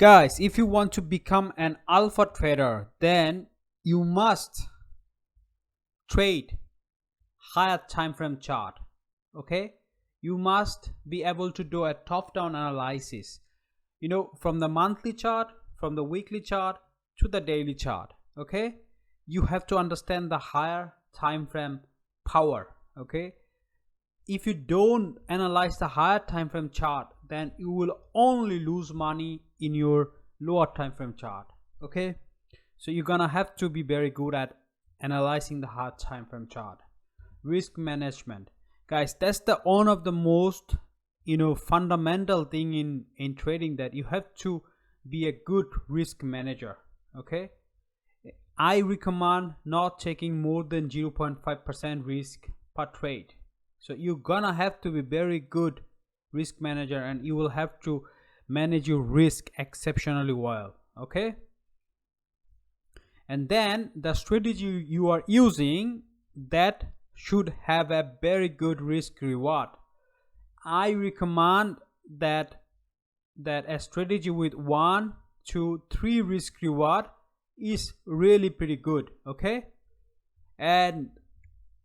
Guys, if you want to become an alpha trader, then you must trade higher time frame chart. Okay, you must be able to do a top down analysis, from the monthly chart, from the weekly chart to the daily chart. Okay, you have to understand the higher time frame power. Okay, if you don't analyze the higher time frame chart, then you will only lose money in your lower time frame chart. Okay, so you're gonna have to be very good at analyzing the higher time frame chart. Risk management, guys, that's the one of the most fundamental thing in trading, that you have to be a good risk manager. Okay, I recommend not taking more than 0.5% risk per trade. So you're gonna have to be very good risk manager, and you will have to manage your risk exceptionally well. Okay, and then the strategy you are using, that should have a very good risk reward. I recommend that a strategy with 1 to 3 risk reward is really pretty good. Okay, and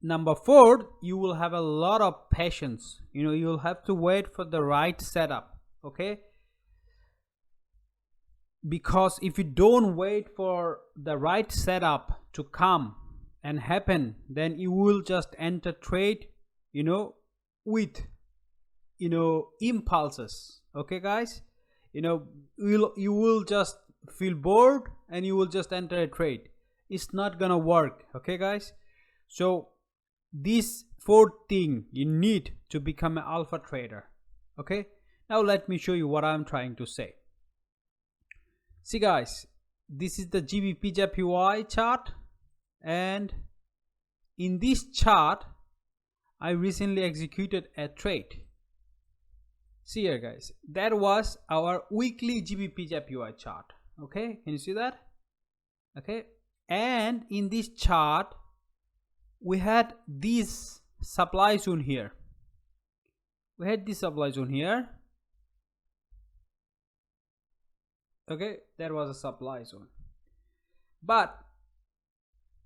number 4, you will have a lot of patience. You'll have to wait for the right setup. Okay, because if you don't wait for the right setup to come and happen, then you will just enter trade with impulses. Okay guys, you will just feel bored and you will just enter a trade. It's not gonna work. Okay guys, so this 4th thing you need to become an alpha trader. Okay, now let me show you what I'm trying to say. See guys, this is the GBP/JPY chart, and in this chart I recently executed a trade. See here guys, that was our weekly GBP/JPY chart. Okay, can you see that? Okay, and in this chart we had this supply zone here. Okay, that was a supply zone, but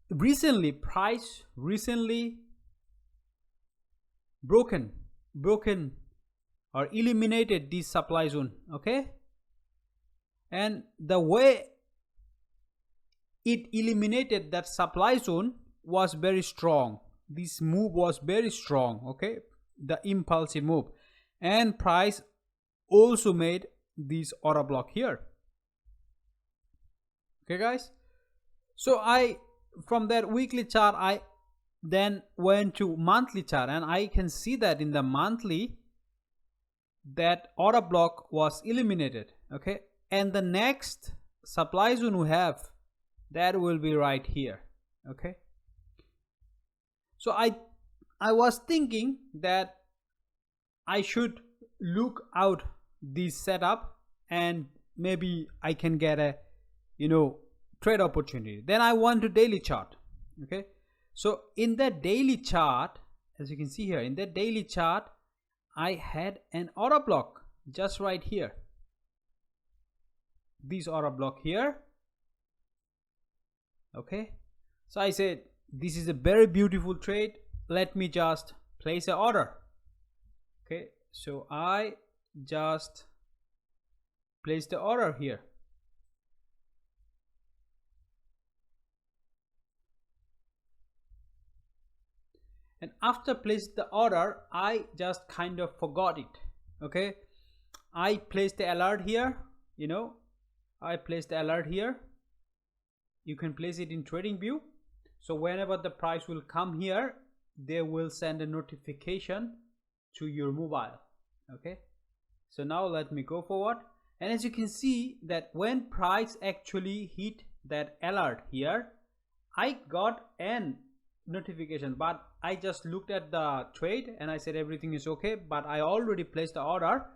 recently price broken or eliminated this supply zone. Okay, and the way it eliminated that supply zone was very strong. This move was very strong. Okay, the impulsive move, and price also made this order block here. Okay guys, so from that weekly chart I then went to monthly chart, and I can see that in the monthly that order block was eliminated. Okay, and the next supply zone we have, that will be right here. Okay, so I was thinking that I should look out this setup and maybe I can get a trade opportunity. Then I went to daily chart. Okay, so in the daily chart, as you can see here, in the daily chart I had an order block just right here, this order block here. Okay, so I said this is a very beautiful trade, let me just place an order. Okay, so I just placed the order here. And after placing the order, I just kind of forgot it. Okay, I placed the alert here. I placed the alert here. You can place it in trading view, so whenever the price will come here, they will send a notification to your mobile. Okay, so now let me go forward, and as you can see that when price actually hit that alert here, I got an notification, but I just looked at the trade and I said everything is okay, but I already placed the order,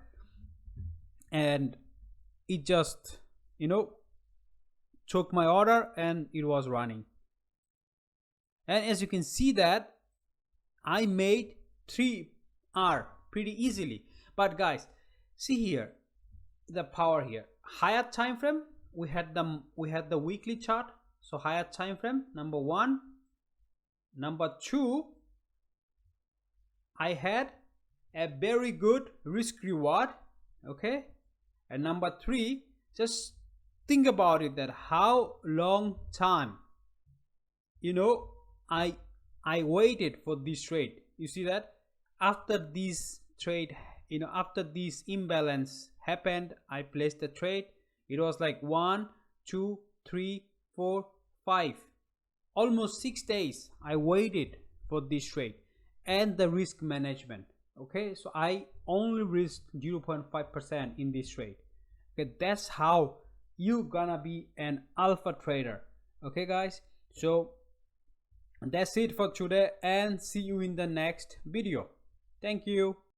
and it just took my order and it was running. And as you can see that I made 3R pretty easily. But guys, see here the power here. higher time frame, we had the weekly chart. So higher time frame, number one. Number two, I had a very good risk reward. Okay. And number three, just think about it, that how long time, I waited for this trade. You see that after this trade, after this imbalance happened, I placed the trade. It was like 1, 2, 3, 4, 5, almost 6 days I waited for this trade. And the risk management. Okay, so I only risked 0.5% in this trade. Okay, that's how you gonna be an alpha trader. Okay guys, so that's it for today, and see you in the next video. Thank you.